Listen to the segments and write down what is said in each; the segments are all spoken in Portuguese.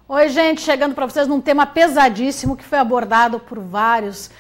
Oi, gente, chegando para vocês num tema pesadíssimo que foi abordado por várias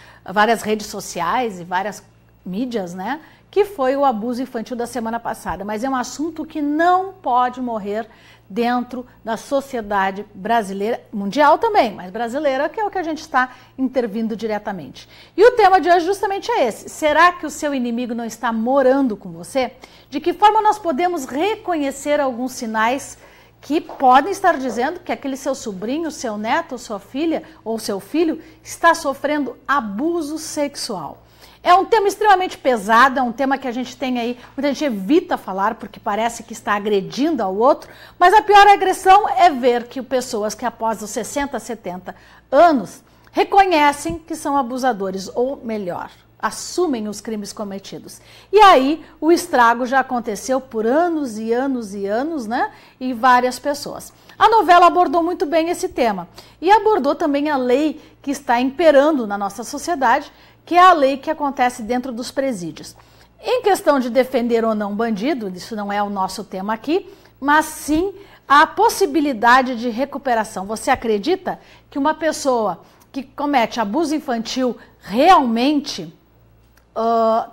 redes sociais e várias mídias, né? Que foi o abuso infantil da semana passada. Mas é um assunto que não pode morrer dentro da sociedade brasileira, mundial também, mas brasileira, que é o que a gente está intervindo diretamente. E o tema de hoje justamente é esse. Será que o seu inimigo não está morando com você? De que forma nós podemos reconhecer alguns sinais que podem estar dizendo que aquele seu sobrinho, seu neto, sua filha ou seu filho está sofrendo abuso sexual? É um tema extremamente pesado, é um tema que a gente tem aí, muita gente evita falar porque parece que está agredindo ao outro, mas a pior agressão é ver que pessoas que após os 60, 70 anos reconhecem que são abusadores, ou melhor, assumem os crimes cometidos. E aí o estrago já aconteceu por anos e anos e anos, né? E várias pessoas. A novela abordou muito bem esse tema e abordou também a lei que está imperando na nossa sociedade, que é a lei que acontece dentro dos presídios. Em questão de defender ou não bandido, isso não é o nosso tema aqui, mas sim a possibilidade de recuperação. Você acredita que uma pessoa que comete abuso infantil realmente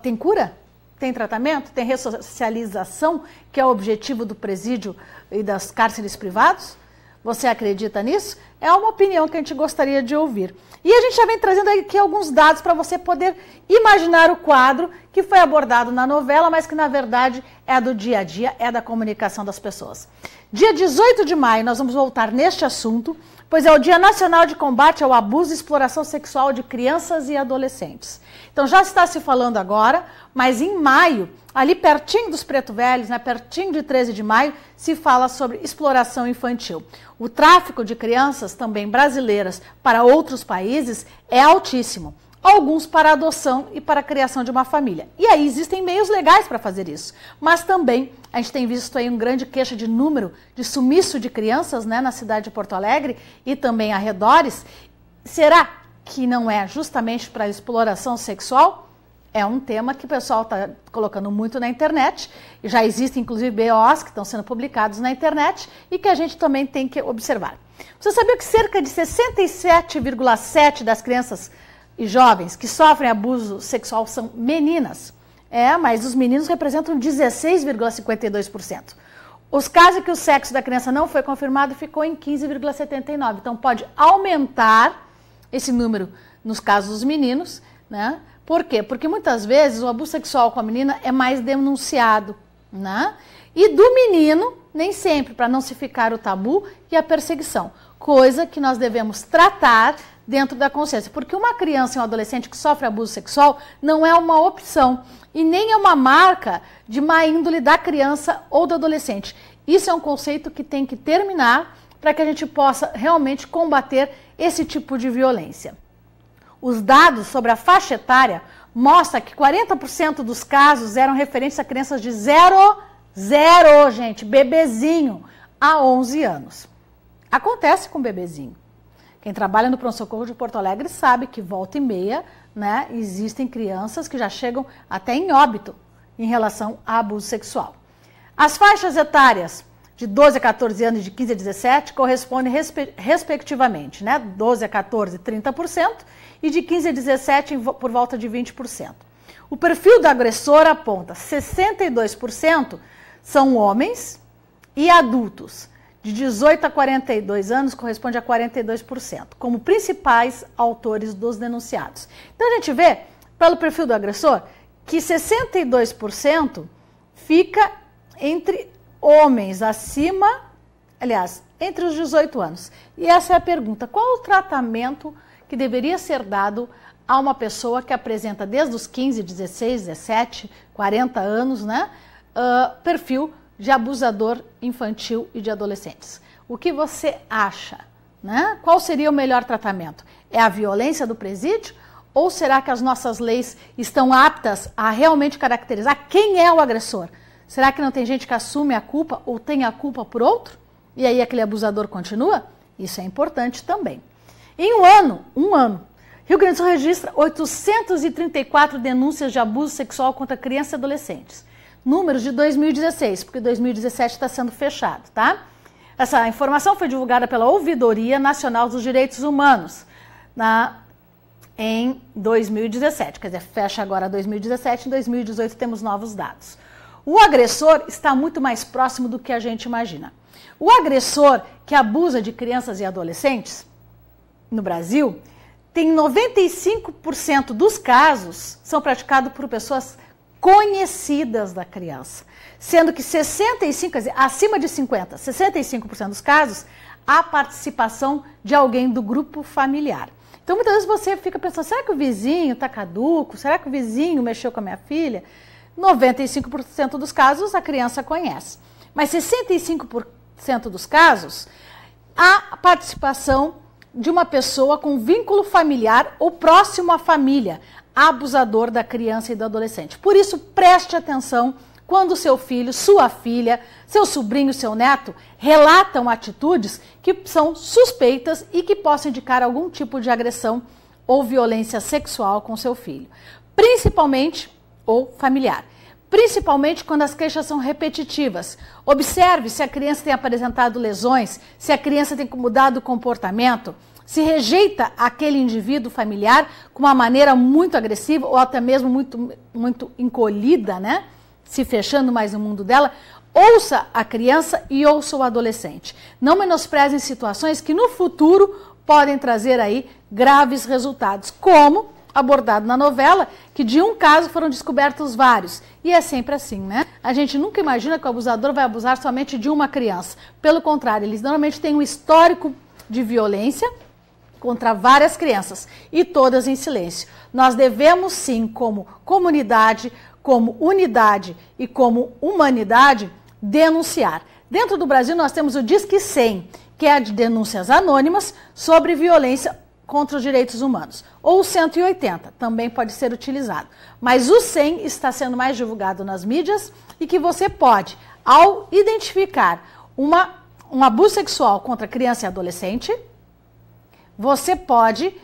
tem cura? Tem tratamento? Tem ressocialização, que é o objetivo do presídio e das cárceres privados? Você acredita nisso? É uma opinião que a gente gostaria de ouvir. E a gente já vem trazendo aqui alguns dados para você poder imaginar o quadro que foi abordado na novela, mas que na verdade é do dia a dia, é da comunicação das pessoas. Dia 18 de maio nós vamos voltar neste assunto, pois é o Dia Nacional de Combate ao Abuso e Exploração Sexual de Crianças e Adolescentes. Então já está se falando agora, mas em maio, ali pertinho dos Preto Velhos, né, pertinho de 13 de maio, se fala sobre exploração infantil. O tráfico de crianças, também brasileiras, para outros países é altíssimo. Alguns para adoção e para a criação de uma família. E aí existem meios legais para fazer isso. Mas também a gente tem visto aí um grande queixa de número de sumiço de crianças, né, na cidade de Porto Alegre e também arredores. Será que não é justamente para a exploração sexual? É um tema que o pessoal está colocando muito na internet. E já existem, inclusive, BOs que estão sendo publicados na internet e que a gente também tem que observar. Você sabia que cerca de 67,7% das crianças e jovens que sofrem abuso sexual são meninas? Mas os meninos representam 16,52%. Os casos em que o sexo da criança não foi confirmado ficou em 15,79%. Então pode aumentar esse número nos casos dos meninos, né? Por quê? Porque muitas vezes o abuso sexual com a menina é mais denunciado, né? E do menino, nem sempre, para não se ficar o tabu e a perseguição. Coisa que nós devemos tratar dentro da consciência. Porque uma criança e um adolescente que sofre abuso sexual não é uma opção e nem é uma marca de má índole da criança ou do adolescente. Isso é um conceito que tem que terminar para que a gente possa realmente combater esse tipo de violência. Os dados sobre a faixa etária mostram que 40% dos casos eram referentes a crianças de 0, gente, bebezinho, a 11 anos. Acontece com bebezinho. Quem trabalha no pronto-socorro de Porto Alegre sabe que volta e meia, né, existem crianças que já chegam até em óbito em relação a abuso sexual. As faixas etárias de 12 a 14 anos e de 15 a 17 correspondem respectivamente, né, 12 a 14, 30% e de 15 a 17 por volta de 20%. O perfil do agressor aponta 62% são homens e adultos. De 18 a 42 anos corresponde a 42%, como principais autores dos denunciados. Então a gente vê, pelo perfil do agressor, que 62% fica entre homens entre os 18 anos. E essa é a pergunta: qual o tratamento que deveria ser dado a uma pessoa que apresenta desde os 15, 16, 17, 40 anos, né, perfil de abusador infantil e de adolescentes? O que você acha, né? Qual seria o melhor tratamento? É a violência do presídio? Ou será que as nossas leis estão aptas a realmente caracterizar quem é o agressor? Será que não tem gente que assume a culpa ou tem a culpa por outro? E aí aquele abusador continua? Isso é importante também. Em um ano, Rio Grande do Sul registra 834 denúncias de abuso sexual contra crianças e adolescentes. Números de 2016, porque 2017 está sendo fechado, tá? Essa informação foi divulgada pela Ouvidoria Nacional dos Direitos Humanos em 2017, quer dizer, fecha agora 2017, em 2018 temos novos dados. O agressor está muito mais próximo do que a gente imagina. O agressor que abusa de crianças e adolescentes no Brasil, tem 95% dos casos são praticados por pessoas conhecidas da criança, sendo que 65%, quer dizer, acima de 50%, 65% dos casos, há participação de alguém do grupo familiar. Então, muitas vezes você fica pensando, será que o vizinho está caduco? Será que o vizinho mexeu com a minha filha? 95% dos casos a criança conhece. Mas 65% dos casos, há participação de uma pessoa com vínculo familiar ou próximo à família, abusador da criança e do adolescente. Por isso, preste atenção quando seu filho, sua filha, seu sobrinho, seu neto relatam atitudes que são suspeitas e que possam indicar algum tipo de agressão ou violência sexual com seu filho, principalmente ou familiar. Principalmente quando as queixas são repetitivas. Observe se a criança tem apresentado lesões, se a criança tem mudado o comportamento, se rejeita aquele indivíduo familiar com uma maneira muito agressiva ou até mesmo muito encolhida, né? Se fechando mais no mundo dela. Ouça a criança e ouça o adolescente. Não menosprezem situações que no futuro podem trazer aí graves resultados, como abordado na novela, que de um caso foram descobertos vários. E é sempre assim, né? A gente nunca imagina que o abusador vai abusar somente de uma criança. Pelo contrário, eles normalmente têm um histórico de violência contra várias crianças, e todas em silêncio. Nós devemos sim, como comunidade, como unidade e como humanidade, denunciar. Dentro do Brasil nós temos o Disque 100, que é de denúncias anônimas sobre violência contra os direitos humanos. Ou o 180, também pode ser utilizado. Mas o 100 está sendo mais divulgado nas mídias e que você pode, ao identificar um abuso sexual contra criança e adolescente, você pode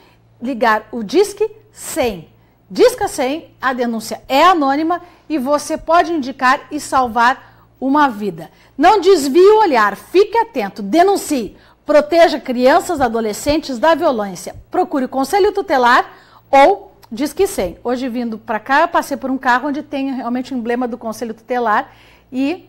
ligar o Disque 100. Disque 100, a denúncia é anônima e você pode indicar e salvar uma vida. Não desvie o olhar, fique atento, denuncie. Proteja crianças e adolescentes da violência. Procure o Conselho Tutelar ou Disque 100. Hoje, vindo para cá, eu passei por um carro onde tem realmente o emblema do Conselho Tutelar e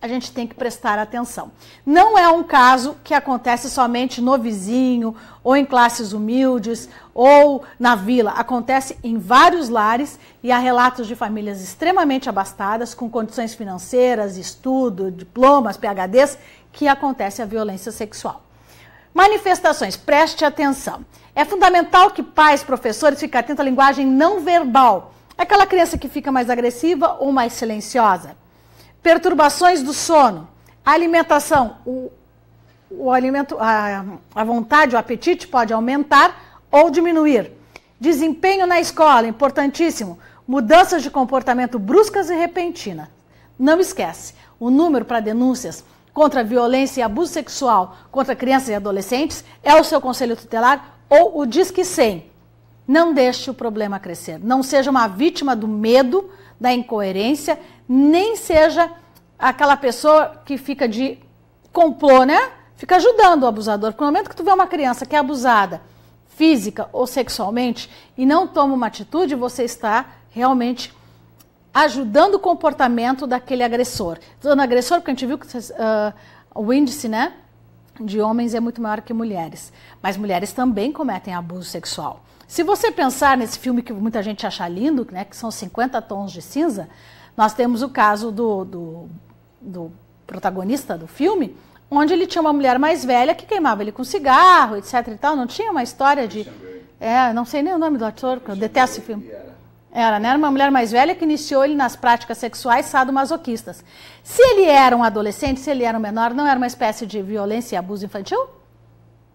a gente tem que prestar atenção. Não é um caso que acontece somente no vizinho, ou em classes humildes, ou na vila. Acontece em vários lares e há relatos de famílias extremamente abastadas, com condições financeiras, estudo, diplomas, PhDs, que acontece a violência sexual. Manifestações, preste atenção. É fundamental que pais, professores, fiquem atentos à linguagem não verbal. Aquela criança que fica mais agressiva ou mais silenciosa. Perturbações do sono, a alimentação, a vontade, o apetite pode aumentar ou diminuir. Desempenho na escola, importantíssimo. Mudanças de comportamento bruscas e repentina. Não esquece, o número para denúncias contra violência e abuso sexual contra crianças e adolescentes é o seu Conselho Tutelar ou o Disque 100. Não deixe o problema crescer. Não seja uma vítima do medo, da incoerência, nem seja aquela pessoa que fica de complô, né? Fica ajudando o abusador. Porque no momento que tu vê uma criança que é abusada física ou sexualmente e não toma uma atitude, você está realmente ajudando o comportamento daquele agressor. Dizendo agressor, porque a gente viu que o índice, né, de homens é muito maior que mulheres. Mas mulheres também cometem abuso sexual. Se você pensar nesse filme que muita gente acha lindo, né, que são 50 tons de cinza, nós temos o caso do protagonista do filme, onde ele tinha uma mulher mais velha que queimava ele com cigarro, etc e tal. Não tinha uma história de... não sei nem o nome do ator, porque eu detesto esse filme. Era, né? Era uma mulher mais velha que iniciou ele nas práticas sexuais sadomasoquistas. Se ele era um adolescente, se ele era um menor, não era uma espécie de violência e abuso infantil?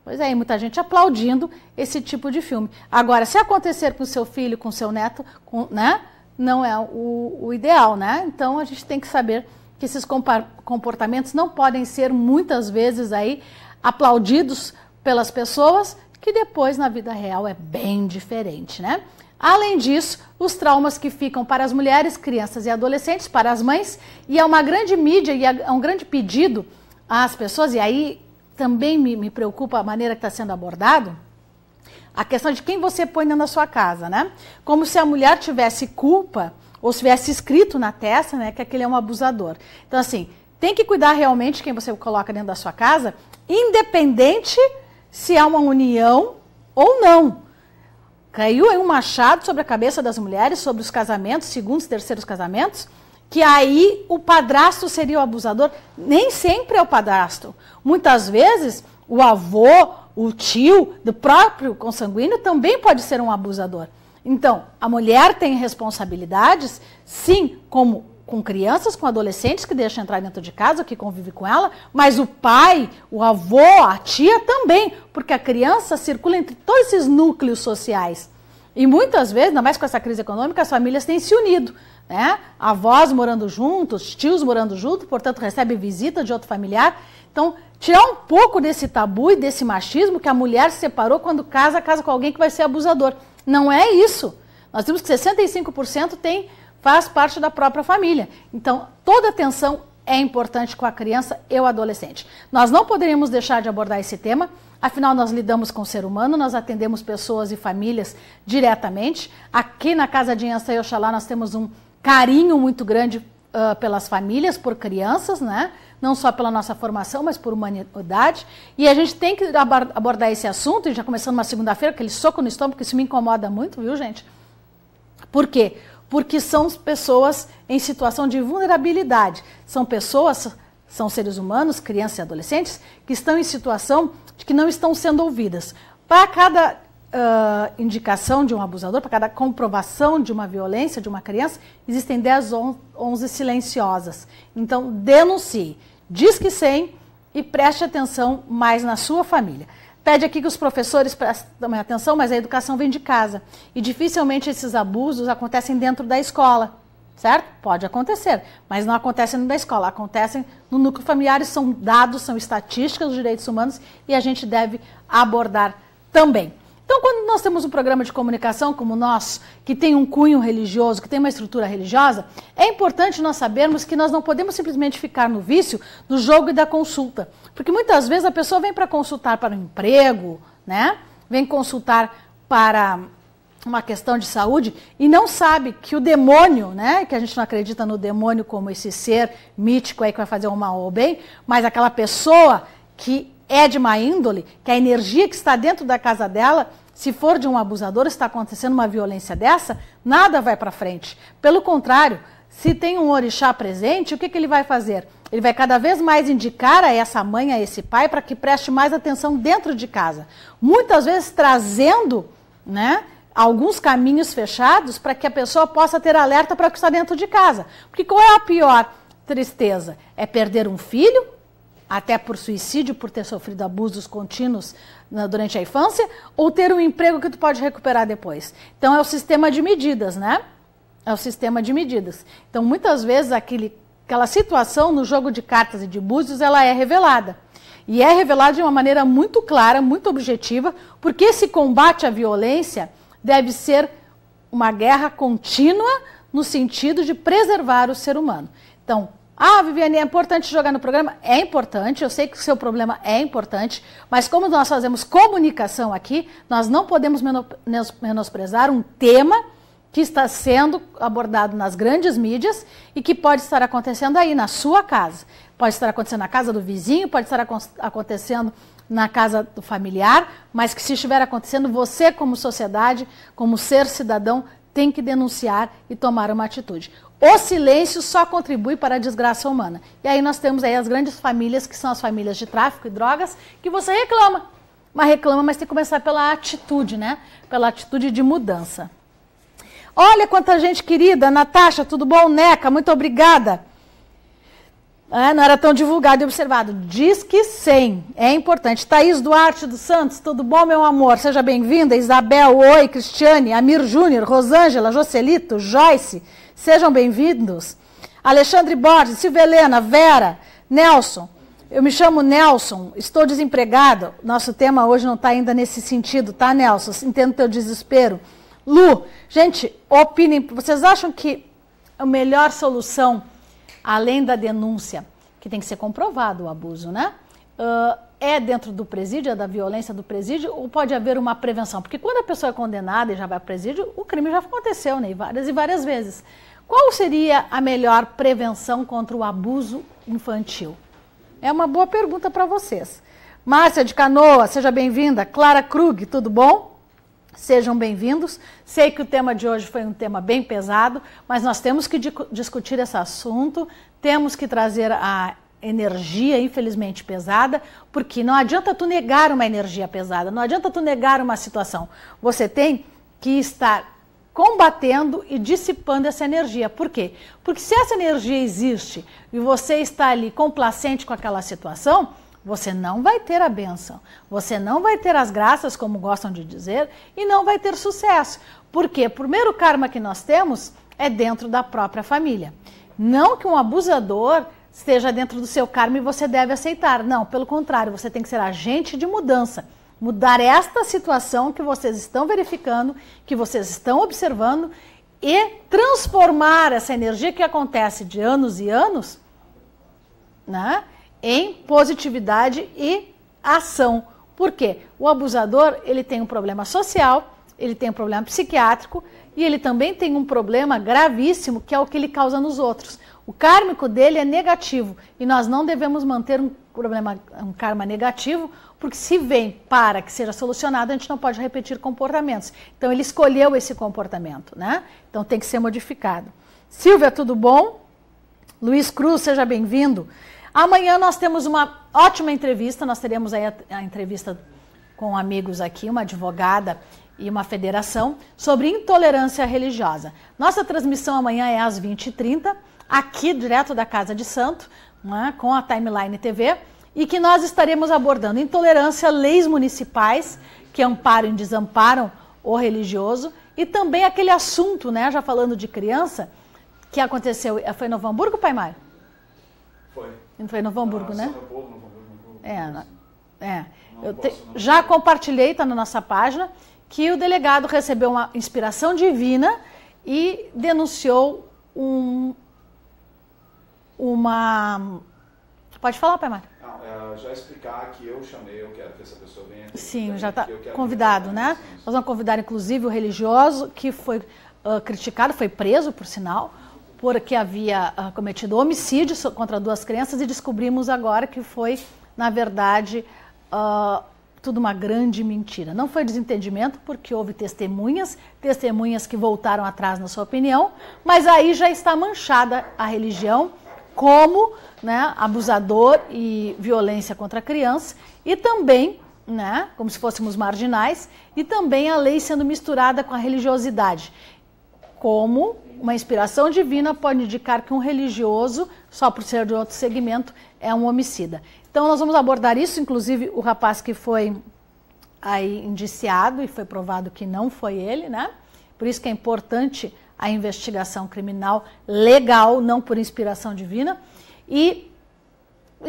Pois é, muita gente aplaudindo esse tipo de filme. Agora, se acontecer com o seu filho, com o seu neto, né, não é o ideal, né? Então, a gente tem que saber que esses comportamentos não podem ser, muitas vezes, aí, aplaudidos pelas pessoas, que depois, na vida real, é bem diferente, né? Além disso, os traumas que ficam para as mulheres, crianças e adolescentes, para as mães, e é uma grande mídia e é um grande pedido as pessoas, e aí também me preocupa a maneira que está sendo abordado, a questão de quem você põe dentro da sua casa, né? Como se a mulher tivesse culpa, ou se tivesse escrito na testa, né, que aquele é um abusador. Então, assim, tem que cuidar realmente de quem você coloca dentro da sua casa, independente se é uma união ou não. Caiu aí um machado sobre a cabeça das mulheres, sobre os casamentos, segundos, terceiros casamentos, que aí o padrasto seria o abusador. Nem sempre é o padrasto. Muitas vezes, o avô, o tio do próprio consanguíneo também pode ser um abusador. Então, a mulher tem responsabilidades, sim, como com crianças, com adolescentes que deixam entrar dentro de casa, que convive com ela, mas o pai, o avô, a tia também, porque a criança circula entre todos esses núcleos sociais. E muitas vezes, ainda mais com essa crise econômica, as famílias têm se unido, né? Avós morando juntos, tios morando juntos, portanto recebem visita de outro familiar. Então, tirar um pouco desse tabu e desse machismo que a mulher se separou quando casa com alguém que vai ser abusador. Não é isso. Nós temos que 65% faz parte da própria família. Então, toda atenção é importante com a criança e o adolescente. Nós não poderíamos deixar de abordar esse tema, afinal nós lidamos com o ser humano, nós atendemos pessoas e famílias diretamente. Aqui na Casa de Ança e Oxalá nós temos um carinho muito grande pelas famílias, por crianças, né? Não só pela nossa formação, mas por humanidade. E a gente tem que abordar esse assunto, e já começando uma segunda-feira, aquele soco no estômago, porque isso me incomoda muito, viu, gente? Por quê? Porque são pessoas em situação de vulnerabilidade. São pessoas, são seres humanos, crianças e adolescentes, que estão em situação de que não estão sendo ouvidas. Para cada indicação de um abusador, para cada comprovação de uma violência de uma criança, existem 10 ou 11 silenciosas. Então, denuncie, Disque 100 e preste atenção mais na sua família. Pede aqui que os professores prestem atenção, mas a educação vem de casa. E dificilmente esses abusos acontecem dentro da escola, certo? Pode acontecer, mas não acontecem dentro da escola, acontecem no núcleo familiar, são dados, são estatísticas dos direitos humanos e a gente deve abordar também. Então, quando nós temos um programa de comunicação como o nosso, que tem um cunho religioso, que tem uma estrutura religiosa, é importante nós sabermos que nós não podemos simplesmente ficar no vício do jogo e da consulta. Porque muitas vezes a pessoa vem para consultar para um emprego, né? Vem consultar para uma questão de saúde e não sabe que o demônio, né? Que a gente não acredita no demônio como esse ser mítico aí que vai fazer o mal ou o bem, mas aquela pessoa que é de má índole, que a energia que está dentro da casa dela, se for de um abusador, está acontecendo uma violência dessa, nada vai para frente. Pelo contrário, se tem um orixá presente, o que ele vai fazer? Ele vai cada vez mais indicar a essa mãe, a esse pai, para que preste mais atenção dentro de casa. Muitas vezes trazendo, né, alguns caminhos fechados para que a pessoa possa ter alerta para o que está dentro de casa. Porque qual é a pior tristeza? É perder um filho, até por suicídio, por ter sofrido abusos contínuos durante a infância, ou ter um emprego que tu pode recuperar depois. Então é o sistema de medidas, né? É o sistema de medidas. Então muitas vezes aquela situação no jogo de cartas e de búzios, ela é revelada. E é revelada de uma maneira muito clara, muito objetiva, porque esse combate à violência deve ser uma guerra contínua no sentido de preservar o ser humano. Então, Viviane, é importante jogar no programa? É importante, eu sei que o seu problema é importante, mas como nós fazemos comunicação aqui, nós não podemos menosprezar um tema que está sendo abordado nas grandes mídias e que pode estar acontecendo aí na sua casa. Pode estar acontecendo na casa do vizinho, pode estar acontecendo na casa do familiar, mas que se estiver acontecendo, você como sociedade, como ser cidadão, tem que denunciar e tomar uma atitude. O silêncio só contribui para a desgraça humana. E aí nós temos aí as grandes famílias, que são as famílias de tráfico e drogas, que você reclama. Mas tem que começar pela atitude, né? Pela atitude de mudança. Olha quanta gente querida. Natasha, tudo bom? Neca, muito obrigada. Não era tão divulgado e observado. Disque 100, é importante. Thaís Duarte dos Santos, tudo bom, meu amor? Seja bem-vinda. Isabel, oi, Cristiane, Amir Júnior, Rosângela, Jocelito, Joyce, sejam bem-vindos. Alexandre Borges, Silvelena, Vera, Nelson. Eu me chamo Nelson, estou desempregado. Nosso tema hoje não está ainda nesse sentido, tá, Nelson? Entendo teu desespero. Lu, gente, opinem. Vocês acham que a melhor solução, além da denúncia, que tem que ser comprovado o abuso, né? É dentro do presídio, é da violência do presídio, ou pode haver uma prevenção? Porque quando a pessoa é condenada e já vai para o presídio, o crime já aconteceu, né? Várias e várias vezes. Qual seria a melhor prevenção contra o abuso infantil? É uma boa pergunta para vocês. Márcia de Canoa, seja bem-vinda. Clara Krug, tudo bom? Sejam bem-vindos. Sei que o tema de hoje foi um tema bem pesado, mas nós temos que discutir esse assunto, temos que trazer a energia, infelizmente, pesada, porque não adianta tu negar uma energia pesada, não adianta tu negar uma situação. Você tem que estar combatendo e dissipando essa energia. Por quê? Porque se essa energia existe e você está ali complacente com aquela situação, você não vai ter a bênção, você não vai ter as graças, como gostam de dizer, e não vai ter sucesso. Por quê? O primeiro karma que nós temos é dentro da própria família. Não que um abusador esteja dentro do seu karma e você deve aceitar. Não, pelo contrário, você tem que ser agente de mudança. Mudar esta situação que vocês estão verificando, que vocês estão observando e transformar essa energia que acontece de anos e anos, né, em positividade e ação. Por quê? O abusador, ele tem um problema social, ele tem um problema psiquiátrico e ele também tem um problema gravíssimo, que é o que ele causa nos outros. O kármico dele é negativo e nós não devemos manter um karma negativo, porque se vem para que seja solucionado, a gente não pode repetir comportamentos. Então ele escolheu esse comportamento, né? Então tem que ser modificado. Silvia, tudo bom? Luiz Cruz, seja bem-vindo. Amanhã nós temos uma ótima entrevista, nós teremos aí a entrevista com amigos aqui, uma advogada e uma federação, sobre intolerância religiosa. Nossa transmissão amanhã é às 20h30, aqui direto da Casa de Santo, né, com a Timeline TV, e que nós estaremos abordando intolerância, leis municipais que amparam e desamparam o religioso, e também aquele assunto, né, já falando de criança, que aconteceu, foi em Novo Hamburgo, Pai Mário? Foi em Novo Hamburgo, né? Já compartilhei, está na nossa página, que o delegado recebeu uma inspiração divina e denunciou uma... Pode falar, Pai Mário? Já explicar que eu chamei, eu quero que essa pessoa venha aqui. Sim, já está convidado, né? Nós vamos convidar, inclusive, o religioso que foi criticado, foi preso, por sinal, porque havia cometido homicídio contra 2 crianças e descobrimos agora que foi, na verdade, tudo uma grande mentira. Não foi desentendimento, porque houve testemunhas que voltaram atrás na sua opinião, mas aí já está manchada a religião como, né, abusador e violência contra a criança, e também, né, como se fôssemos marginais, e também a lei sendo misturada com a religiosidade. Como uma inspiração divina pode indicar que um religioso, só por ser de outro segmento, é um homicida. Então nós vamos abordar isso, inclusive o rapaz que foi aí indiciado e foi provado que não foi ele, né? Por isso que é importante a investigação criminal legal, não por inspiração divina, e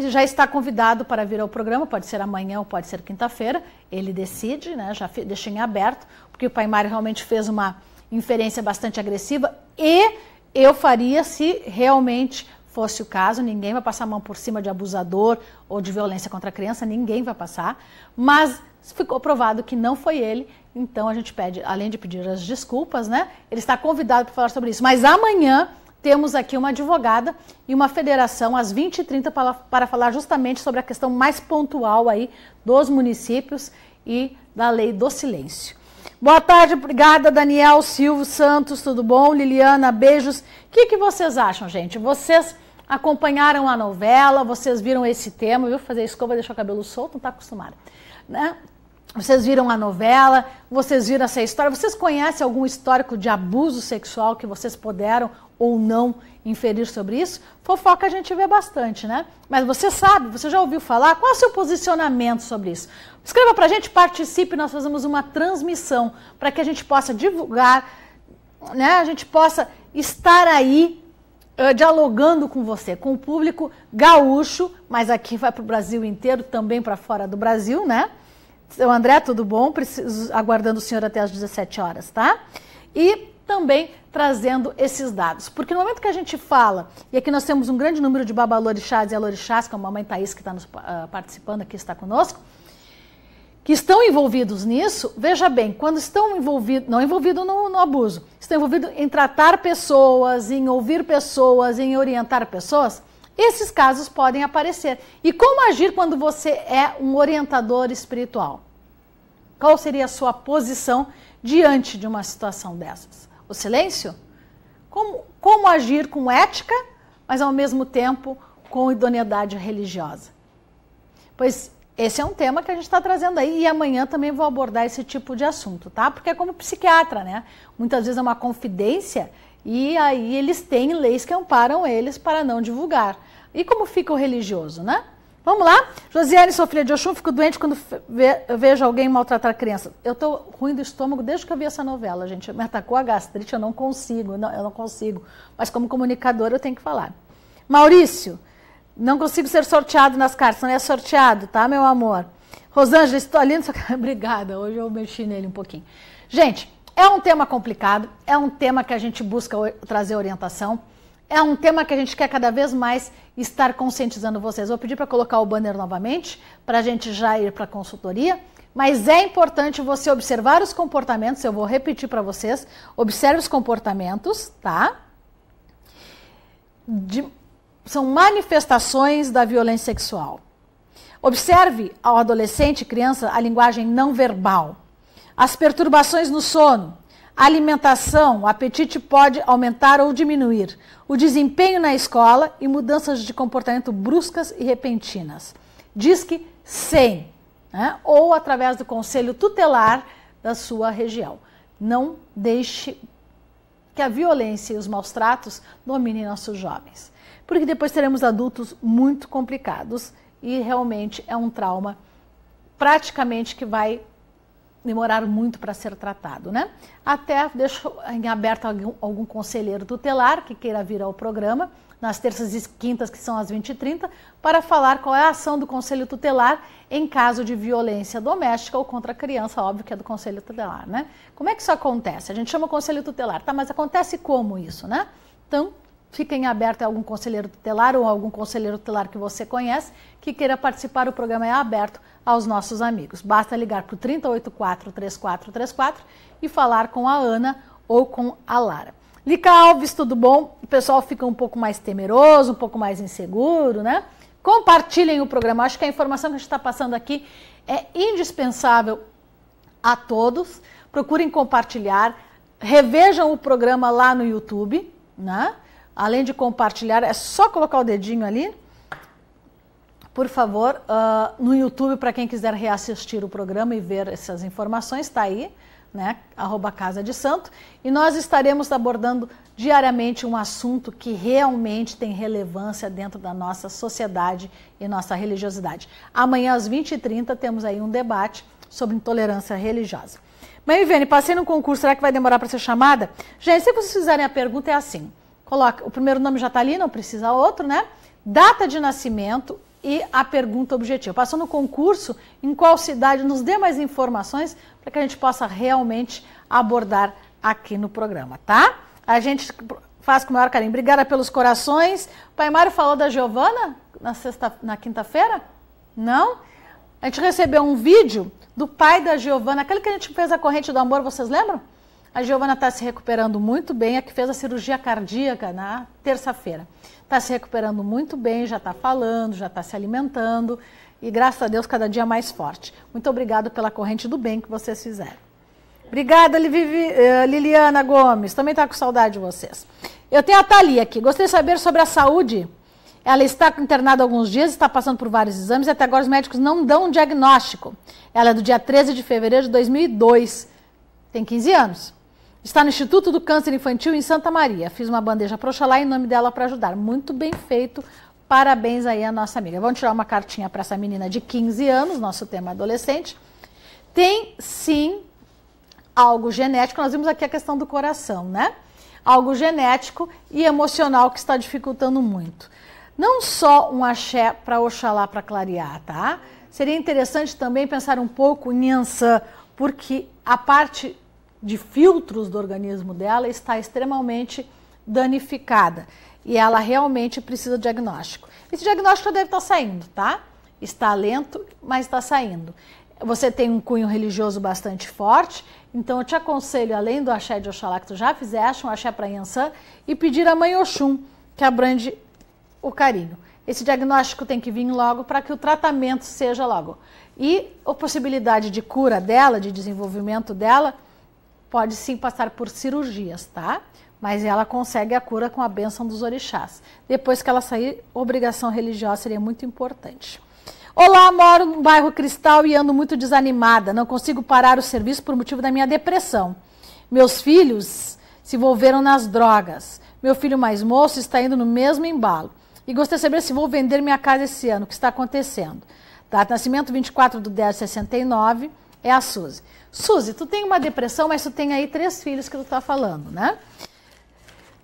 já está convidado para vir ao programa, pode ser amanhã ou pode ser quinta-feira, ele decide, né? Já deixei em aberto, porque o Pai Mário realmente fez uma inferência bastante agressiva, e eu faria se realmente fosse o caso. Ninguém vai passar a mão por cima de abusador ou de violência contra a criança, ninguém vai passar, mas ficou provado que não foi ele, então a gente pede, além de pedir as desculpas, né, ele está convidado para falar sobre isso. Mas amanhã temos aqui uma advogada e uma federação às 20h30 para falar justamente sobre a questão mais pontual aí dos municípios e da lei do silêncio. Boa tarde, obrigada, Daniel, Silvio Santos, tudo bom? Liliana, beijos. O que vocês acham, gente? Vocês acompanharam a novela, vocês viram esse tema, viu? Fazer escova, deixar o cabelo solto, não está acostumado, né? Vocês viram a novela, vocês viram essa história, vocês conhecem algum histórico de abuso sexual que vocês puderam ou não inferir sobre isso? Fofoca a gente vê bastante, né? Mas você sabe, você já ouviu falar? Qual é o seu posicionamento sobre isso? Escreva pra gente, participe, nós fazemos uma transmissão para que a gente possa divulgar, né? A gente possa estar aí dialogando com você, com o público gaúcho, mas aqui vai para o Brasil inteiro, também para fora do Brasil, né? Seu André, tudo bom? Preciso, aguardando o senhor até às 17 horas, tá? E também trazendo esses dados. Porque no momento que a gente fala, e aqui nós temos um grande número de babalorixás e alorixás, como a mamãe Thaís que está participando aqui, está conosco, que estão envolvidos nisso, veja bem, quando estão envolvidos, não envolvidos no abuso, estão envolvidos em tratar pessoas, em ouvir pessoas, em orientar pessoas, esses casos podem aparecer. E como agir quando você é um orientador espiritual? Qual seria a sua posição diante de uma situação dessas? O silêncio? Como agir com ética, mas ao mesmo tempo com idoneidade religiosa? Pois esse é um tema que a gente está trazendo aí e amanhã também vou abordar esse tipo de assunto, tá? Porque é como psiquiatra, né? Muitas vezes é uma confidência e aí eles têm leis que amparam eles para não divulgar. E como fica o religioso, né? Vamos lá? Josiane, sou filha de Oxum, fico doente quando vejo alguém maltratar criança. Eu estou ruim do estômago desde que eu vi essa novela, gente. Me atacou a gastrite, eu não consigo. Mas como comunicador eu tenho que falar. Maurício, não consigo ser sorteado nas cartas, não é sorteado, tá, meu amor? Rosângela, estou ali no seu... Obrigada, hoje eu mexi nele um pouquinho. Gente, é um tema complicado, é um tema que a gente busca trazer orientação, é um tema que a gente quer cada vez mais estar conscientizando vocês. Vou pedir para colocar o banner novamente, para a gente já ir para a consultoria, mas é importante você observar os comportamentos, eu vou repetir para vocês, observe os comportamentos, tá? São manifestações da violência sexual. Observe ao adolescente e criança a linguagem não verbal. As perturbações no sono, a alimentação, o apetite pode aumentar ou diminuir. O desempenho na escola e mudanças de comportamento bruscas e repentinas. Disque 100, né? Ou através do conselho tutelar da sua região. Não deixe que a violência e os maus tratos dominem nossos jovens. Porque depois teremos adultos muito complicados e realmente é um trauma praticamente que vai demorar muito para ser tratado, né? Até deixo em aberto algum conselheiro tutelar que queira vir ao programa, nas terças e quintas, que são às 20h30, para falar qual é a ação do conselho tutelar em caso de violência doméstica ou contra a criança, óbvio que é do conselho tutelar, né? Como é que isso acontece? A gente chama conselho tutelar, tá? Mas acontece como isso, né? Então, fica em aberto algum conselheiro tutelar ou algum conselheiro tutelar que você conhece que queira participar, o programa é aberto aos nossos amigos. Basta ligar para o 3084-3434 e falar com a Ana ou com a Lara. Lica Alves, tudo bom? O pessoal fica um pouco mais temeroso, um pouco mais inseguro, né? Compartilhem o programa. Acho que a informação que a gente está passando aqui é indispensável a todos. Procurem compartilhar. Revejam o programa lá no YouTube, né? Além de compartilhar, é só colocar o dedinho ali, por favor, no YouTube, para quem quiser reassistir o programa e ver essas informações, está aí, né, @Casa de Santo, e nós estaremos abordando diariamente um assunto que realmente tem relevância dentro da nossa sociedade e nossa religiosidade. Amanhã, às 20h30, temos aí um debate sobre intolerância religiosa. Mãe Viviane, passei no concurso, será que vai demorar para ser chamada? Gente, se vocês fizerem a pergunta, é assim. Coloca, o primeiro nome já está ali, não precisa outro, né? Data de nascimento e a pergunta objetiva. Passou no concurso, em qual cidade, nos dê mais informações para que a gente possa realmente abordar aqui no programa, tá? A gente faz com o maior carinho. Obrigada pelos corações. O Pai Mário falou da Giovana na quinta-feira? Não? A gente recebeu um vídeo do pai da Giovana, aquele que a gente fez a corrente do amor, vocês lembram? A Giovana está se recuperando muito bem, a que fez a cirurgia cardíaca na terça-feira. Está se recuperando muito bem, já está falando, já está se alimentando e, graças a Deus, cada dia mais forte. Muito obrigado pela corrente do bem que vocês fizeram. Obrigada, Liliana Gomes, também está com saudade de vocês. Eu tenho a Thalia aqui, gostaria de saber sobre a saúde. Ela está internada há alguns dias, está passando por vários exames e até agora os médicos não dão um diagnóstico. Ela é do dia 13 de fevereiro de 2002, tem 15 anos. Está no Instituto do Câncer Infantil em Santa Maria. Fiz uma bandeja para Oxalá em nome dela para ajudar. Muito bem feito. Parabéns aí à nossa amiga. Vamos tirar uma cartinha para essa menina de 15 anos, nosso tema adolescente. Tem, sim, algo genético. Nós vimos aqui a questão do coração, né? Algo genético e emocional que está dificultando muito. Não só um axé para Oxalá para clarear, tá? Seria interessante também pensar um pouco em Iansã, porque a parte de filtros do organismo dela está extremamente danificada. E ela realmente precisa de diagnóstico. Esse diagnóstico deve estar saindo, tá? Está lento, mas está saindo. Você tem um cunho religioso bastante forte, então eu te aconselho, além do axé de Oxalá que tu já fizeste, um axé para Yansan, e pedir a Mãe Oxum, que abrange o carinho. Esse diagnóstico tem que vir logo para que o tratamento seja logo. E a possibilidade de cura dela, de desenvolvimento dela, pode sim passar por cirurgias, tá? Mas ela consegue a cura com a bênção dos orixás. Depois que ela sair, obrigação religiosa seria muito importante. Olá, moro no bairro Cristal e ando muito desanimada. Não consigo parar o serviço por motivo da minha depressão. Meus filhos se envolveram nas drogas. Meu filho mais moço está indo no mesmo embalo. E gostaria de saber se vou vender minha casa esse ano, o que está acontecendo. Data de nascimento 24/10/69, é a Suzy. Suzy, tu tem uma depressão, mas tu tem aí 3 filhos que tu está falando, né?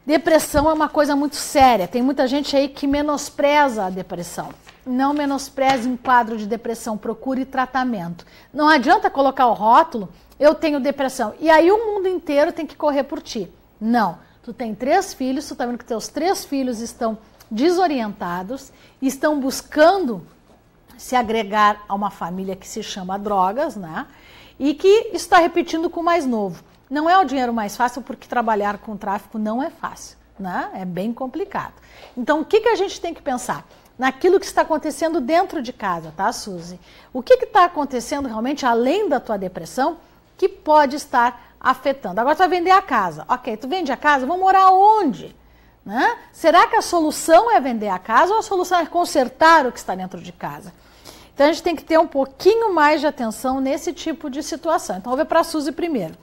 Depressão é uma coisa muito séria. Tem muita gente aí que menospreza a depressão. Não menospreze um quadro de depressão, procure tratamento. Não adianta colocar o rótulo, eu tenho depressão, e aí o mundo inteiro tem que correr por ti. Não, tu tem 3 filhos, tu está vendo que teus 3 filhos estão desorientados, estão buscando se agregar a uma família que se chama drogas, né? E que está repetindo com o mais novo. Não é o dinheiro mais fácil, porque trabalhar com tráfico não é fácil, né? É bem complicado. Então, o que a gente tem que pensar? Naquilo que está acontecendo dentro de casa, tá, Suzy? O que está acontecendo realmente, além da tua depressão, que pode estar afetando? Agora tu vai vender a casa. Ok, tu vende a casa, vamos morar onde? Né? Será que a solução é vender a casa ou a solução é consertar o que está dentro de casa? Então, a gente tem que ter um pouquinho mais de atenção nesse tipo de situação. Então, vou ver para a Suzy primeiro.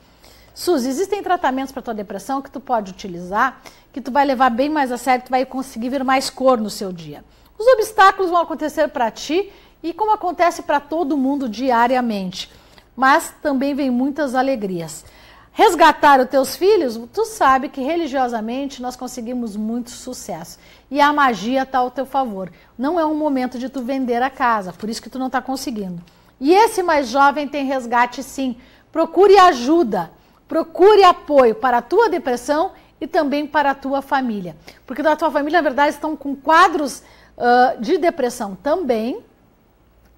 Suzy, existem tratamentos para tua depressão que tu pode utilizar, que tu vai levar bem mais a sério, tu vai conseguir ver mais cor no seu dia. Os obstáculos vão acontecer para ti e como acontece para todo mundo diariamente, mas também vem muitas alegrias. Resgatar os teus filhos, tu sabe que religiosamente nós conseguimos muito sucesso e a magia está ao teu favor. Não é um momento de tu vender a casa, por isso que tu não está conseguindo. E esse mais jovem tem resgate sim. Procure ajuda, procure apoio para a tua depressão e também para a tua família. Porque da tua família, na verdade, estão com quadros de depressão também,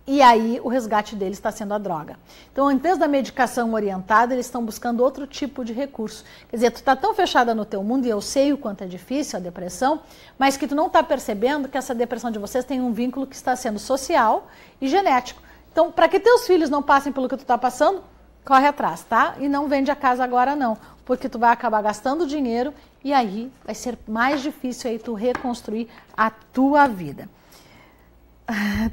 e aí o resgate deles está sendo a droga. Então, em vez da medicação orientada, eles estão buscando outro tipo de recurso. Quer dizer, tu está tão fechada no teu mundo, e eu sei o quanto é difícil a depressão, mas que tu não está percebendo que essa depressão de vocês tem um vínculo que está sendo social e genético. Então, para que teus filhos não passem pelo que tu está passando, corre atrás, tá? E não vende a casa agora não, porque tu vai acabar gastando dinheiro e aí vai ser mais difícil aí tu reconstruir a tua vida.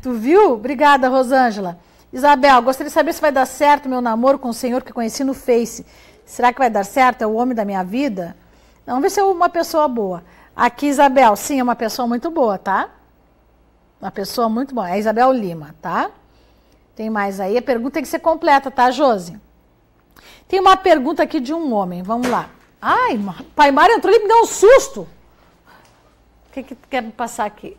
Tu viu? Obrigada, Rosângela. Isabel, gostaria de saber se vai dar certo meu namoro com o senhor que conheci no Face. Será que vai dar certo? É o homem da minha vida? Vamos ver se é uma pessoa boa. Aqui, Isabel, sim, é uma pessoa muito boa, tá? Uma pessoa muito boa. É a Isabel Lima, tá? Tem mais aí. A pergunta tem que ser completa, tá, Josi? Tem uma pergunta aqui de um homem. Vamos lá. Ai, pai Mário entrou ali e me deu um susto. O que quer me passar aqui?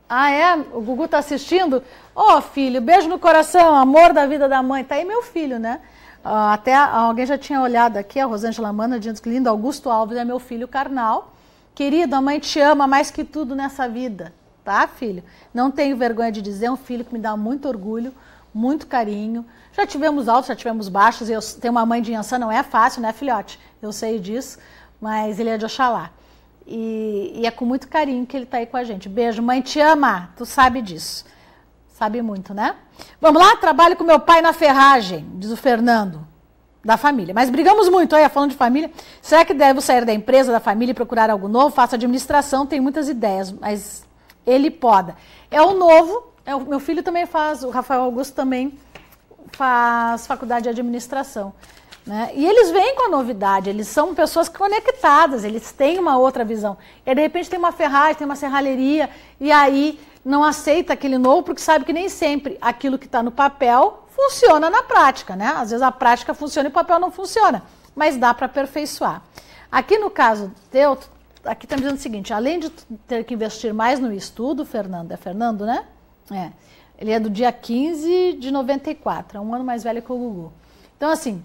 Ah, é? O Gugu tá assistindo? Ô, filho, beijo no coração, amor da vida da mãe. Tá aí meu filho, né? Até alguém já tinha olhado aqui, a Rosângela Mana, dizendo que lindo, Augusto Alves é meu filho carnal. Querido, a mãe te ama mais que tudo nessa vida, tá, filho? Não tenho vergonha de dizer, é um filho que me dá muito orgulho, muito carinho. Já tivemos altos, já tivemos baixos. Eu tenho uma mãe de Yansan, não é fácil, né, filhote? Eu sei disso, mas ele é de Oxalá. E é com muito carinho que ele está aí com a gente. Beijo, mãe te ama, tu sabe disso. Sabe muito, né? Vamos lá? Trabalho com meu pai na ferragem, diz o Fernando, da família. Mas brigamos muito, olha, falando de família. Será que devo sair da empresa, da família e procurar algo novo? Faço administração, tem muitas ideias, mas ele poda. É o novo, o meu filho também faz, o Rafael Augusto também faz faculdade de administração. Né? E eles vêm com a novidade, eles são pessoas conectadas, eles têm uma outra visão. E de repente tem uma ferragem, tem uma serralheria, e aí não aceita aquele novo, porque sabe que nem sempre aquilo que está no papel funciona na prática. Né? Às vezes a prática funciona e o papel não funciona, mas dá para aperfeiçoar. Aqui no caso teu, aqui está me dizendo o seguinte, além de ter que investir mais no estudo, Fernando, é Fernando, né? É. Ele é do dia 15 de 94, é um ano mais velho que o Gugu. Então, assim,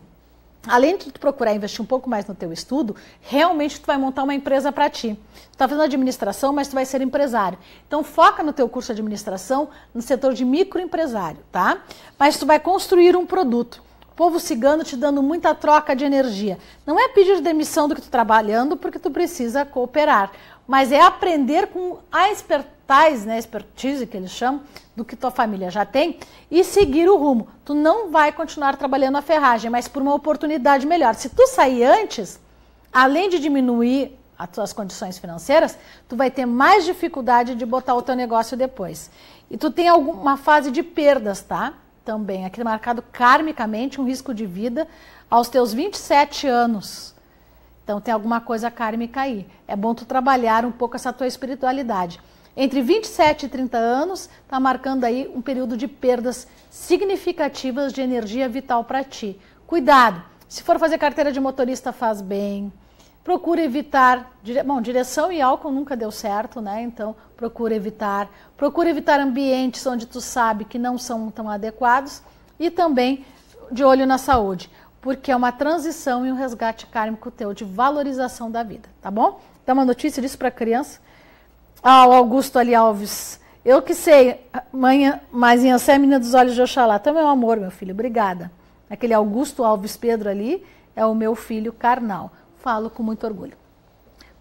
além de tu procurar investir um pouco mais no teu estudo, realmente tu vai montar uma empresa para ti. Tu está fazendo administração, mas tu vai ser empresário. Então foca no teu curso de administração, no setor de microempresário, tá? Mas tu vai construir um produto. O povo cigano te dando muita troca de energia. Não é pedir demissão do que tu está trabalhando, porque tu precisa cooperar. Mas é aprender com a expertise, né, expertise que eles chamam, do que tua família já tem, e seguir o rumo. Tu não vai continuar trabalhando a ferragem, mas por uma oportunidade melhor. Se tu sair antes, além de diminuir as tuas condições financeiras, tu vai ter mais dificuldade de botar o teu negócio depois. E tu tem alguma fase de perdas, tá? Também, aqui marcado karmicamente, um risco de vida aos teus 27 anos. Então tem alguma coisa kármica aí. É bom tu trabalhar um pouco essa tua espiritualidade. Entre 27 e 30 anos, está marcando aí um período de perdas significativas de energia vital para ti. Cuidado, se for fazer carteira de motorista, faz bem. Procura evitar, bom, direção e álcool nunca deu certo, né? Então procura evitar. Procura evitar ambientes onde tu sabe que não são tão adequados e também de olho na saúde, porque é uma transição e um resgate kármico teu de valorização da vida, tá bom? Dá uma notícia disso para a criança. Ah, o Augusto ali Alves. Eu que sei, mãe, mas Inhansã é a menina dos olhos de Oxalá. Também é um amor, meu filho, obrigada. Aquele Augusto Alves Pedro ali é o meu filho carnal. Falo com muito orgulho.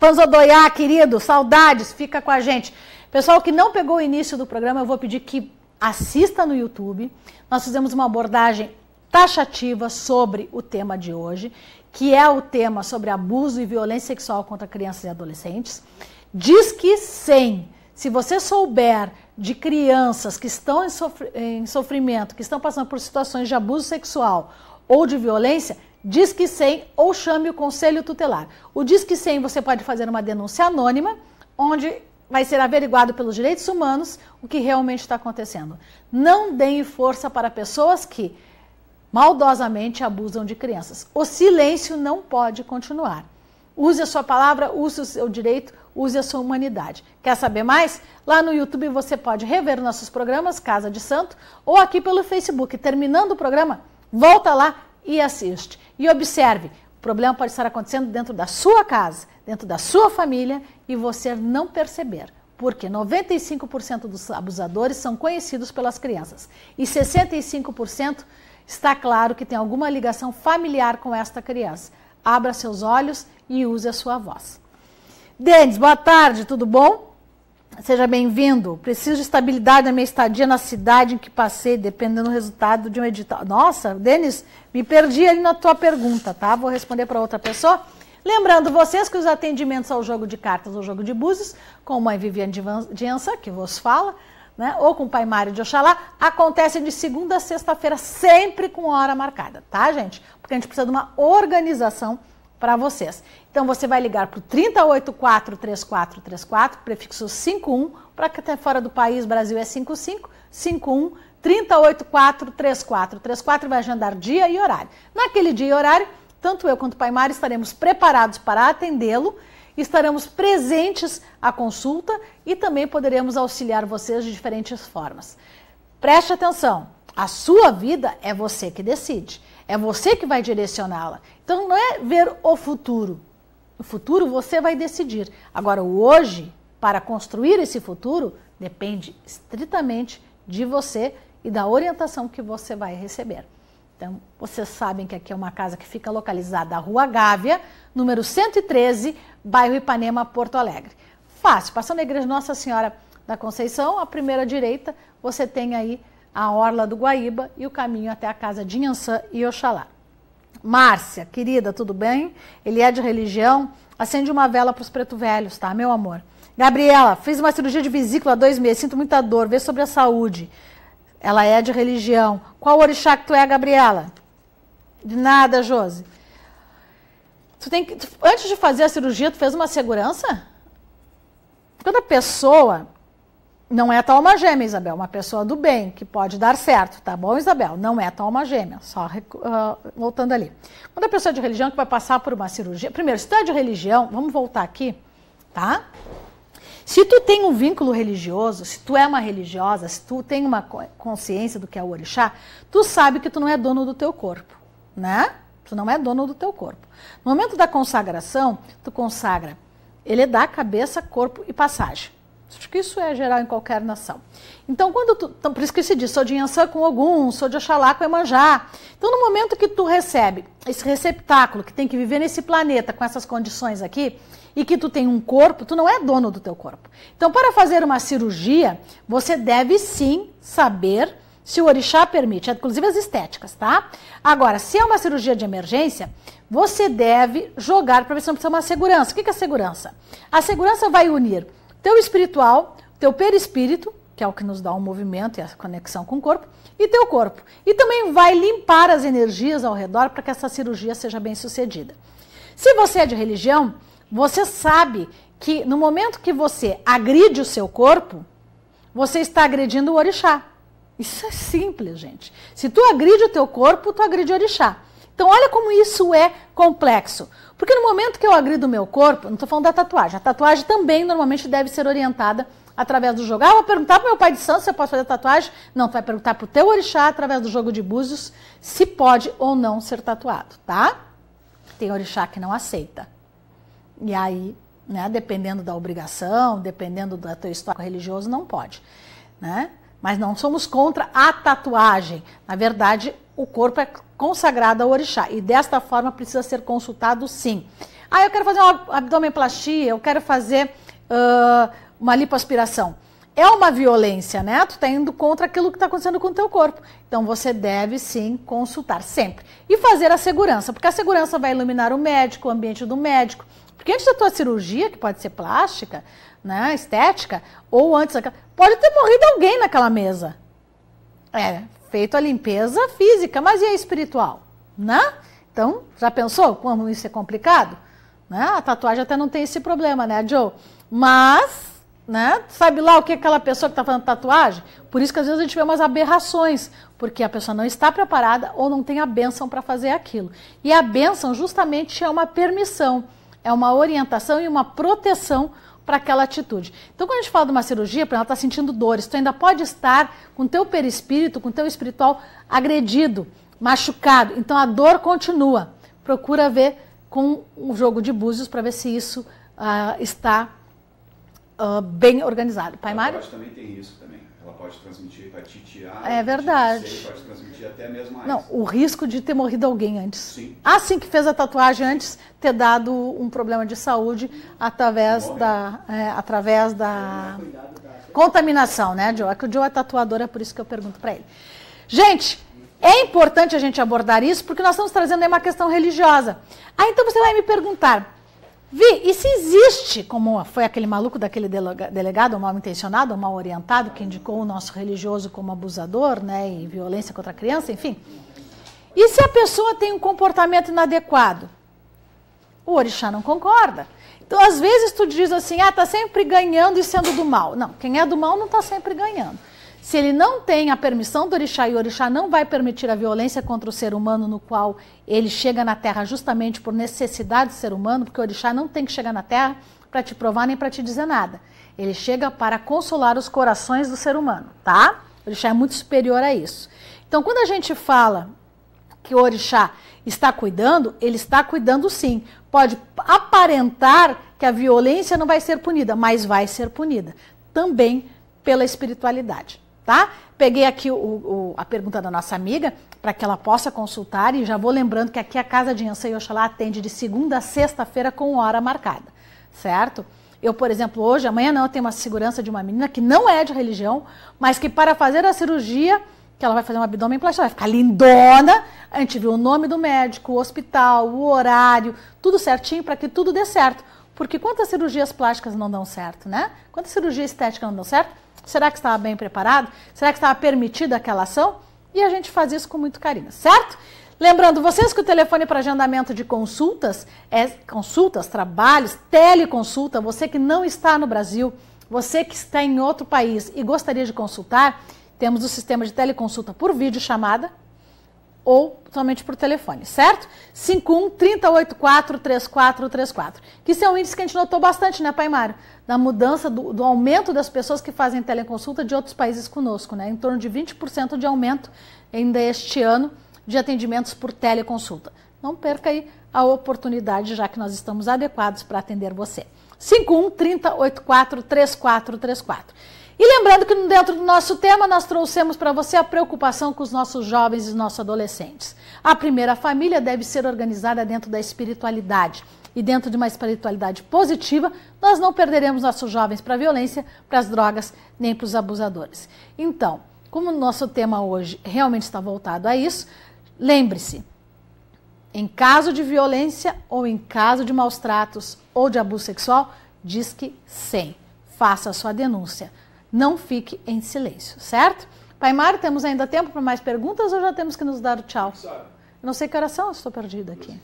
Panzodoiá, querido, saudades, fica com a gente. Pessoal que não pegou o início do programa, eu vou pedir que assista no YouTube. Nós fizemos uma abordagem taxativa sobre o tema de hoje, que é o tema sobre abuso e violência sexual contra crianças e adolescentes. Disque 100. Se você souber de crianças que estão em sofrimento, que estão passando por situações de abuso sexual ou de violência, Disque 100 ou chame o Conselho Tutelar. O Disque 100 você pode fazer uma denúncia anônima, onde vai ser averiguado pelos direitos humanos o que realmente está acontecendo. Não deem força para pessoas que maldosamente abusam de crianças. O silêncio não pode continuar. Use a sua palavra, use o seu direito, use a sua humanidade. Quer saber mais? Lá no YouTube você pode rever nossos programas, Casa de Santo, ou aqui pelo Facebook. Terminando o programa, volta lá e assiste. E observe, o problema pode estar acontecendo dentro da sua casa, dentro da sua família, e você não perceber. Porque 95% dos abusadores são conhecidos pelas crianças. E 65% está claro que tem alguma ligação familiar com esta criança. Abra seus olhos e use a sua voz. Denis, boa tarde, tudo bom? Seja bem-vindo. Preciso de estabilidade na minha estadia na cidade em que passei, dependendo do resultado de um edital. Nossa, Denis, me perdi ali na tua pergunta, tá? Vou responder para outra pessoa. Lembrando vocês que os atendimentos ao jogo de cartas ou jogo de búzios, com a mãe Viviane de Ança, que vos fala, né, ou com o pai Mário de Oxalá, acontecem de segunda a sexta-feira, sempre com hora marcada, tá, gente? Porque a gente precisa de uma organização para vocês. Então, você vai ligar para o 3084-3434, prefixo 51, para que até fora do país, Brasil é 55, 51, 3084-3434, vai agendar dia e horário. Naquele dia e horário, tanto eu quanto o pai Mário estaremos preparados para atendê-lo, estaremos presentes à consulta e também poderemos auxiliar vocês de diferentes formas. Preste atenção, a sua vida é você que decide, é você que vai direcioná-la. Então não é ver o futuro você vai decidir. Agora o hoje, para construir esse futuro, depende estritamente de você e da orientação que você vai receber. Então, vocês sabem que aqui é uma casa que fica localizada na Rua Gávea, número 113, bairro Ipanema, Porto Alegre. Fácil, passando a igreja Nossa Senhora da Conceição, a primeira direita, você tem aí a Orla do Guaíba e o caminho até a casa de Inhansã e Oxalá. Márcia, querida, tudo bem? Ele é de religião, acende uma vela para os preto velhos, tá, meu amor? Gabriela, fiz uma cirurgia de vesícula há 2 meses, sinto muita dor, vê sobre a saúde. Ela é de religião. Qual orixá que tu é, Gabriela? De nada, Josi. Antes de fazer a cirurgia, tu fez uma segurança? Quando a pessoa não é tua alma gêmea, Isabel, uma pessoa do bem, que pode dar certo, tá bom, Isabel? Não é tua alma gêmea, só voltando ali. Quando a pessoa é de religião que vai passar por uma cirurgia, primeiro, se tu é de religião, vamos voltar aqui, tá? Se tu tem um vínculo religioso, se tu é uma religiosa, se tu tem uma consciência do que é o orixá, tu sabe que tu não é dono do teu corpo, né? Tu não é dono do teu corpo. No momento da consagração, tu consagra. Ele dá cabeça, corpo e passagem. Acho que isso é geral em qualquer nação. Então, então por isso que se diz, sou de Yansan com Ogum, sou de Oxalá com Emanjá. Então, no momento que tu recebe esse receptáculo, que tem que viver nesse planeta com essas condições aqui, e que tu tem um corpo, tu não é dono do teu corpo. Então, para fazer uma cirurgia, você deve sim saber se o orixá permite, inclusive as estéticas, tá? Agora, se é uma cirurgia de emergência, você deve jogar para ver se não precisa de uma segurança. O que é segurança? A segurança vai unir teu espiritual, teu perispírito, que é o que nos dá o movimento e a conexão com o corpo, e teu corpo. E também vai limpar as energias ao redor para que essa cirurgia seja bem sucedida. Se você é de religião, você sabe que no momento que você agride o seu corpo, você está agredindo o orixá. Isso é simples, gente. Se tu agride o teu corpo, tu agride o orixá. Então, olha como isso é complexo. Porque no momento que eu agrido o meu corpo, não estou falando da tatuagem, a tatuagem também normalmente deve ser orientada através do jogo. Ah, eu vou perguntar para o meu pai de santo se eu posso fazer tatuagem? Não, tu vai perguntar para o teu orixá, através do jogo de búzios, se pode ou não ser tatuado, tá? Tem orixá que não aceita. E aí, né, dependendo da obrigação, dependendo do teu histórico religioso, não pode, né? Mas não somos contra a tatuagem. Na verdade, o corpo é consagrado ao orixá. E desta forma precisa ser consultado sim. Ah, eu quero fazer uma abdomenoplastia, eu quero fazer uma lipoaspiração. É uma violência, né? Tu está indo contra aquilo que está acontecendo com o teu corpo. Então você deve sim consultar sempre. E fazer a segurança, porque a segurança vai iluminar o médico, o ambiente do médico. Porque antes da tua cirurgia, que pode ser plástica, né, estética, ou antes, pode ter morrido alguém naquela mesa. Feito a limpeza física, mas e a espiritual? Né? Então, já pensou como isso é complicado? Né? A tatuagem até não tem esse problema, né, Joe? Mas, né, sabe lá o que é aquela pessoa que está fazendo tatuagem? Por isso que às vezes a gente vê umas aberrações, porque a pessoa não está preparada ou não tem a bênção para fazer aquilo. E a bênção justamente é uma permissão, é uma orientação e uma proteção para aquela atitude. Então, quando a gente fala de uma cirurgia, ela está sentindo dores, tu ainda pode estar com o teu perispírito, com o teu espiritual agredido, machucado. Então, a dor continua. Procura ver com um jogo de búzios para ver se isso está bem organizado. Pai Mário? A também tem risco também. Ela pode transmitir hepatite A, é verdade. C, pode transmitir até mesmo AIDS. Não, o risco de ter morrido alguém antes. Sim. Assim que fez a tatuagem antes, ter dado um problema de saúde através da contaminação, né, Joe? É que o Joe é tatuador, é por isso que eu pergunto para ele. Gente, é importante a gente abordar isso, porque nós estamos trazendo aí uma questão religiosa. Então você vai me perguntar, Vi, e se existe, como foi aquele maluco daquele delegado, mal intencionado, mal orientado, que indicou o nosso religioso como abusador, né, e violência contra a criança, enfim. E se a pessoa tem um comportamento inadequado? O orixá não concorda. Então, às vezes, tu diz assim, tá sempre ganhando e sendo do mal. Não, quem é do mal não está sempre ganhando. Se ele não tem a permissão do orixá e o orixá não vai permitir a violência contra o ser humano no qual ele chega na Terra justamente por necessidade do ser humano, porque o orixá não tem que chegar na Terra para te provar nem para te dizer nada. Ele chega para consolar os corações do ser humano, tá? O orixá é muito superior a isso. Então, quando a gente fala que o orixá está cuidando, ele está cuidando sim. Pode aparentar que a violência não vai ser punida, mas vai ser punida. Também pela espiritualidade. Tá? Peguei aqui a pergunta da nossa amiga, para que ela possa consultar, e já vou lembrando que aqui a Casa de Yansan e Oxalá atende de segunda a sexta-feira com hora marcada, certo? Eu, por exemplo, hoje, amanhã não, eu tenho uma segurança de uma menina que não é de religião, mas que para fazer a cirurgia, que ela vai fazer um abdômen plástico, vai ficar lindona, a gente viu o nome do médico, o hospital, o horário, tudo certinho para que tudo dê certo. Porque quantas cirurgias plásticas não dão certo, né? Quantas cirurgias estéticas não dão certo? Será que estava bem preparado? Será que estava permitida aquela ação? E a gente faz isso com muito carinho, certo? Lembrando vocês que o telefone para agendamento de consultas é consultas, trabalhos, teleconsulta. Você que não está no Brasil, você que está em outro país e gostaria de consultar, temos o sistema de teleconsulta por videochamada ou somente por telefone, certo? 51-3084-3434. Que isso é um índice que a gente notou bastante, né, Pai Mário? Da mudança, do aumento das pessoas que fazem teleconsulta de outros países conosco, né? Em torno de 20% de aumento ainda este ano de atendimentos por teleconsulta. não perca aí a oportunidade, já que nós estamos adequados para atender você. 51 30 84 3434. E lembrando que dentro do nosso tema nós trouxemos para você a preocupação com os nossos jovens e nossos adolescentes. A primeira família deve ser organizada dentro da espiritualidade. E dentro de uma espiritualidade positiva, nós não perderemos nossos jovens para a violência, para as drogas, nem para os abusadores. Então, como o nosso tema hoje realmente está voltado a isso, lembre-se, em caso de violência ou em caso de maus tratos ou de abuso sexual, Disque 100. Faça a sua denúncia. Não fique em silêncio, certo? Pai Mário, temos ainda tempo para mais perguntas ou já temos que nos dar o tchau? Eu não sei que horas são, eu estou perdida aqui.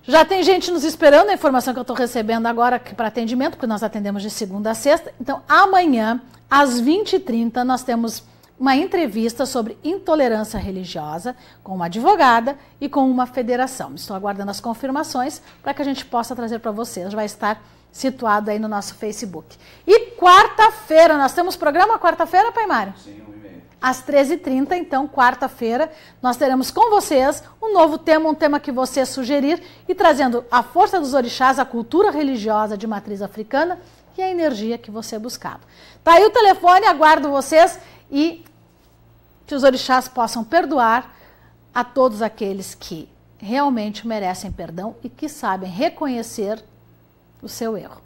Já tem gente nos esperando, a informação que eu estou recebendo agora para atendimento, porque nós atendemos de segunda a sexta. Então, amanhã, às 20h30, nós temos uma entrevista sobre intolerância religiosa com uma advogada e com uma federação. Estou aguardando as confirmações para que a gente possa trazer para vocês. Vai estar situado aí no nosso Facebook. E quarta-feira, nós temos programa quarta-feira, Pai Mário? Sim, 1h30. Às 13h30, então, quarta-feira, nós teremos com vocês um novo tema, um tema que você sugerir, e trazendo a força dos orixás, a cultura religiosa de matriz africana e a energia que você buscava. Tá aí o telefone, aguardo vocês e que os orixás possam perdoar a todos aqueles que realmente merecem perdão e que sabem reconhecer o seu erro.